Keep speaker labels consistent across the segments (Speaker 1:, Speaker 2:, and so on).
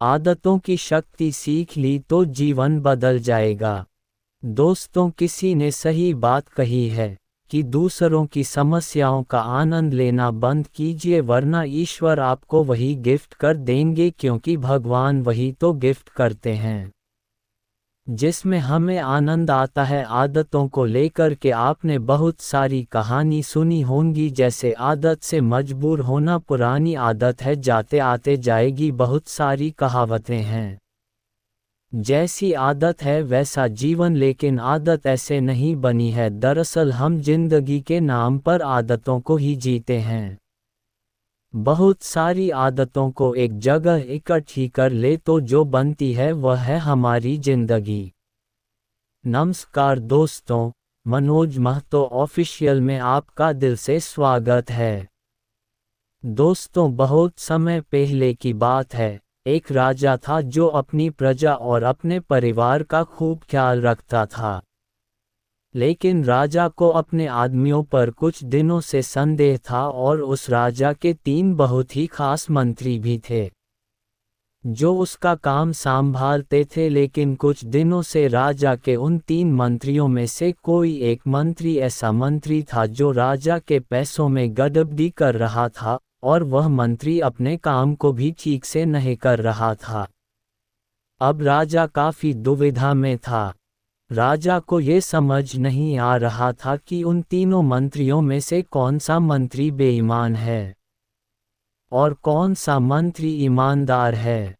Speaker 1: आदतों की शक्ति सीख ली तो जीवन बदल जाएगा। दोस्तों, किसी ने सही बात कही है कि दूसरों की समस्याओं का आनंद लेना बंद कीजिए, वरना ईश्वर आपको वही गिफ्ट कर देंगे, क्योंकि भगवान वही तो गिफ्ट करते हैं जिसमें हमें आनंद आता है। आदतों को लेकर के आपने बहुत सारी कहानी सुनी होंगी, जैसे आदत से मजबूर होना, पुरानी आदत है जाते आते जाएगी, बहुत सारी कहावतें हैं। जैसी आदत है वैसा जीवन, लेकिन आदत ऐसे नहीं बनी है। दरअसल हम जिंदगी के नाम पर आदतों को ही जीते हैं। बहुत सारी आदतों को एक जगह इकट्ठी कर ले तो जो बनती है वह है हमारी जिंदगी। नमस्कार दोस्तों, मनोज महतो ऑफिशियल में आपका दिल से स्वागत है। दोस्तों, बहुत समय पहले की बात है, एक राजा था जो अपनी प्रजा और अपने परिवार का खूब ख्याल रखता था। लेकिन राजा को अपने आदमियों पर कुछ दिनों से संदेह था, और उस राजा के 3 बहुत ही खास मंत्री भी थे जो उसका काम संभालते थे। लेकिन कुछ दिनों से राजा के उन 3 मंत्रियों में से कोई एक मंत्री ऐसा मंत्री था जो राजा के पैसों में गड़बड़ी कर रहा था, और वह मंत्री अपने काम को भी ठीक से नहीं कर रहा था। अब राजा काफी दुविधा में था। राजा को ये समझ नहीं आ रहा था कि उन तीनों मंत्रियों में से कौन सा मंत्री बेईमान है और कौन सा मंत्री ईमानदार है।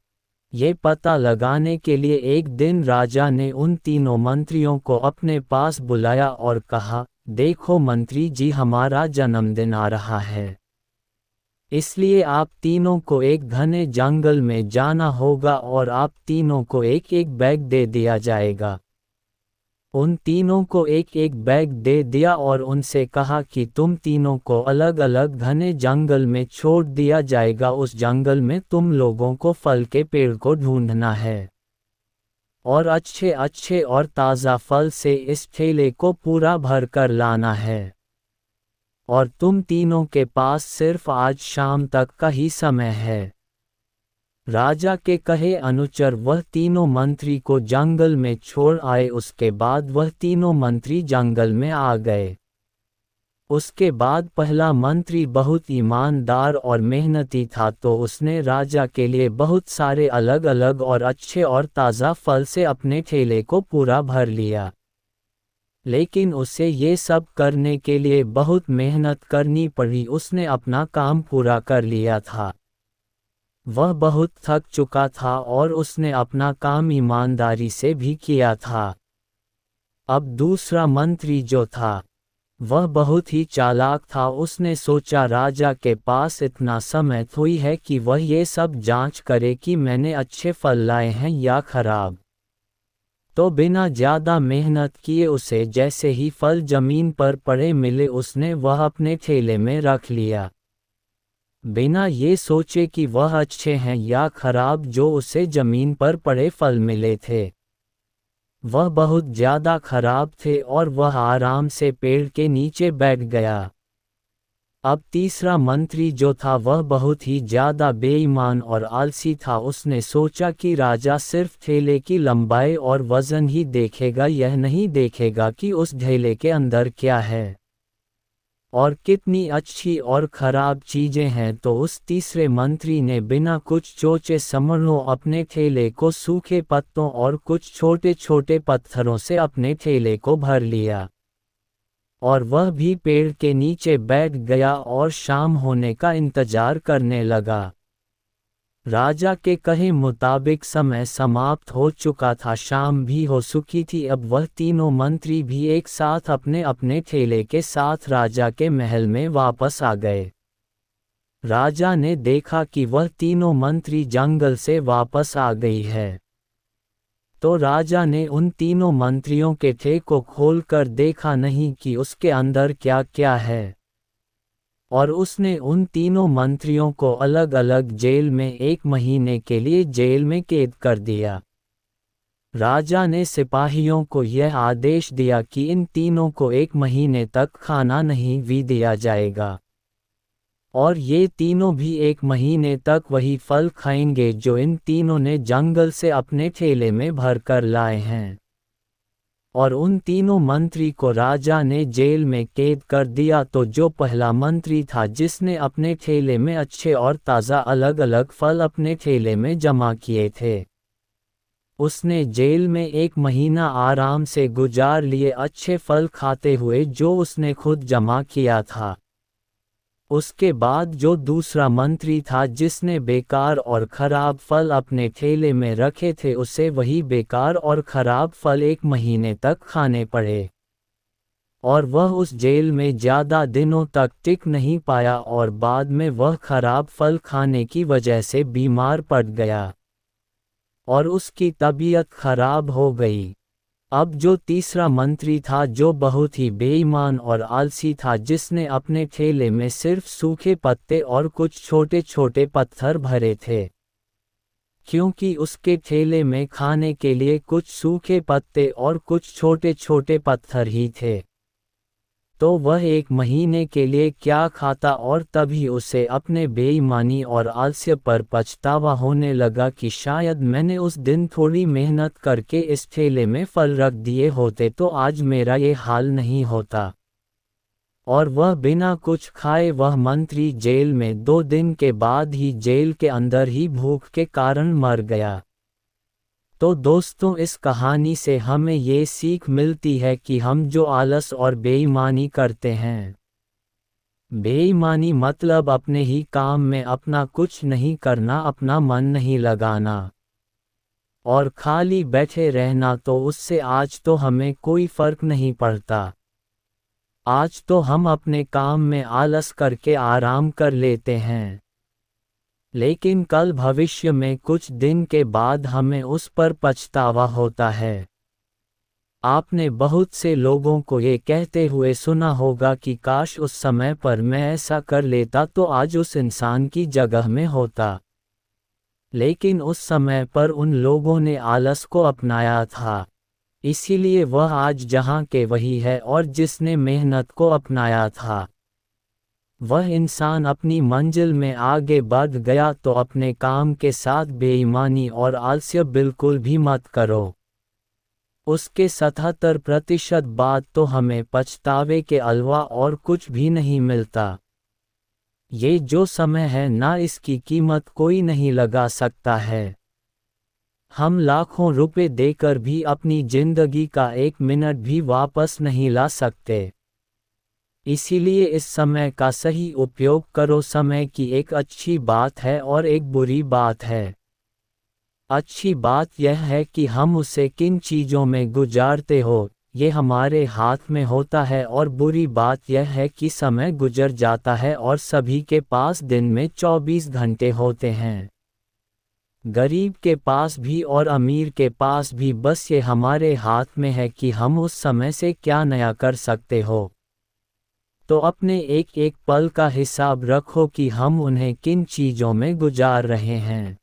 Speaker 1: ये पता लगाने के लिए एक दिन राजा ने उन तीनों मंत्रियों को अपने पास बुलाया और कहा, देखो मंत्री जी, हमारा जन्मदिन आ रहा है, इसलिए आप तीनों को एक घने जंगल में जाना होगा और आप तीनों को एक एक बैग दे दिया जाएगा। उन तीनों को एक एक बैग दे दिया और उनसे कहा कि तुम तीनों को अलग अलग घने जंगल में छोड़ दिया जाएगा। उस जंगल में तुम लोगों को फल के पेड़ को ढूंढना है और अच्छे अच्छे और ताज़ा फल से इस ठेले को पूरा भर कर लाना है, और तुम तीनों के पास सिर्फ आज शाम तक का ही समय है। राजा के कहे अनुचर वह तीनों मंत्री को जंगल में छोड़ आए। उसके बाद वह तीनों मंत्री जंगल में आ गए। उसके बाद पहला मंत्री बहुत ईमानदार और मेहनती था, तो उसने राजा के लिए बहुत सारे अलग अलग और अच्छे और ताज़ा फल से अपने ठेले को पूरा भर लिया। लेकिन उसे ये सब करने के लिए बहुत मेहनत करनी पड़ी। उसने अपना काम पूरा कर लिया था, वह बहुत थक चुका था और उसने अपना काम ईमानदारी से भी किया था। अब दूसरा मंत्री जो था वह बहुत ही चालाक था। उसने सोचा राजा के पास इतना समय थोड़ी है कि वह ये सब जांच करे कि मैंने अच्छे फल लाए हैं या खराब। तो बिना ज़्यादा मेहनत किए उसे जैसे ही फल जमीन पर पड़े मिले, उसने वह अपने ठेले में रख लिया, बिना ये सोचे कि वह अच्छे हैं या खराब। जो उसे जमीन पर पड़े फल मिले थे वह बहुत ज़्यादा खराब थे और वह आराम से पेड़ के नीचे बैठ गया। अब तीसरा मंत्री जो था वह बहुत ही ज़्यादा बेईमान और आलसी था। उसने सोचा कि राजा सिर्फ ठेले की लंबाई और वज़न ही देखेगा, यह नहीं देखेगा कि उस ठेले के अंदर क्या है और कितनी अच्छी और ख़राब चीज़ें हैं। तो उस तीसरे मंत्री ने बिना कुछ सोचे समझे अपने ठेले को सूखे पत्तों और कुछ छोटे छोटे पत्थरों से अपने ठेले को भर लिया, और वह भी पेड़ के नीचे बैठ गया और शाम होने का इंतजार करने लगा। राजा के कहे मुताबिक समय समाप्त हो चुका था, शाम भी हो चुकी थी। अब वह तीनों मंत्री भी एक साथ अपने अपने ठेले के साथ राजा के महल में वापस आ गए। राजा ने देखा कि वह तीनों मंत्री जंगल से वापस आ गई है, तो राजा ने उन तीनों मंत्रियों के ठेले को खोलकर देखा नहीं कि उसके अंदर क्या क्या है, और उसने उन तीनों मंत्रियों को अलग अलग जेल में 1 महीने के लिए जेल में कैद कर दिया। राजा ने सिपाहियों को यह आदेश दिया कि इन तीनों को 1 महीने तक खाना नहीं भी दिया जाएगा, और ये तीनों भी 1 महीने तक वही फल खाएंगे जो इन तीनों ने जंगल से अपने ठेले में भर कर लाए हैं। और उन तीनों मंत्री को राजा ने जेल में कैद कर दिया। तो जो पहला मंत्री था जिसने अपने ठेले में अच्छे और ताज़ा अलग अलग फल अपने ठेले में जमा किए थे, उसने जेल में 1 महीना आराम से गुजार लिए अच्छे फल खाते हुए जो उसने खुद जमा किया था। उसके बाद जो दूसरा मंत्री था जिसने बेकार और खराब फल अपने ठेले में रखे थे, उसे वही बेकार और खराब फल 1 महीने तक खाने पड़े। और वह उस जेल में ज़्यादा दिनों तक टिक नहीं पाया और बाद में वह खराब फल खाने की वजह से बीमार पड़ गया और उसकी तबीयत खराब हो गई। अब जो तीसरा मंत्री था जो बहुत ही बेईमान और आलसी था, जिसने अपने ठेले में सिर्फ सूखे पत्ते और कुछ छोटे छोटे पत्थर भरे थे, क्योंकि उसके ठेले में खाने के लिए कुछ सूखे पत्ते और कुछ छोटे छोटे पत्थर ही थे, तो वह 1 महीने के लिए क्या खाता। और तभी उसे अपने बेईमानी और आलस्य पर पछतावा होने लगा कि शायद मैंने उस दिन थोड़ी मेहनत करके इस ठेले में फल रख दिए होते तो आज मेरा ये हाल नहीं होता। और वह बिना कुछ खाए वह मंत्री जेल में 2 दिन के बाद ही जेल के अंदर ही भूख के कारण मर गया। तो दोस्तों, इस कहानी से हमें ये सीख मिलती है कि हम जो आलस और बेईमानी करते हैं, बेईमानी मतलब अपने ही काम में अपना कुछ नहीं करना, अपना मन नहीं लगाना और खाली बैठे रहना, तो उससे आज तो हमें कोई फर्क नहीं पड़ता। आज तो हम अपने काम में आलस करके आराम कर लेते हैं, लेकिन कल भविष्य में कुछ दिन के बाद हमें उस पर पछतावा होता है। आपने बहुत से लोगों को ये कहते हुए सुना होगा कि काश उस समय पर मैं ऐसा कर लेता तो आज उस इंसान की जगह में होता। लेकिन उस समय पर उन लोगों ने आलस को अपनाया था, इसीलिए वह आज जहाँ के वही है, और जिसने मेहनत को अपनाया था वह इंसान अपनी मंजिल में आगे बढ़ गया। तो अपने काम के साथ बेईमानी और आलस्य बिल्कुल भी मत करो। उसके 77% बाद तो हमें पछतावे के अलावा और कुछ भी नहीं मिलता। ये जो समय है ना, इसकी कीमत कोई नहीं लगा सकता है। हम लाखों रुपए देकर भी अपनी जिंदगी का 1 मिनट भी वापस नहीं ला सकते। इसीलिए इस समय का सही उपयोग करो। समय की एक अच्छी बात है और एक बुरी बात है। अच्छी बात यह है कि हम उसे किन चीज़ों में गुजारते हो, ये हमारे हाथ में होता है, और बुरी बात यह है कि समय गुजर जाता है और सभी के पास दिन में 24 घंटे होते हैं। गरीब के पास भी और अमीर के पास भी, बस ये हमारे हाथ में है कि हम उस समय से क्या नया कर सकते हो। तो अपने एक एक पल का हिसाब रखो कि हम उन्हें किन चीज़ों में गुजार रहे हैं।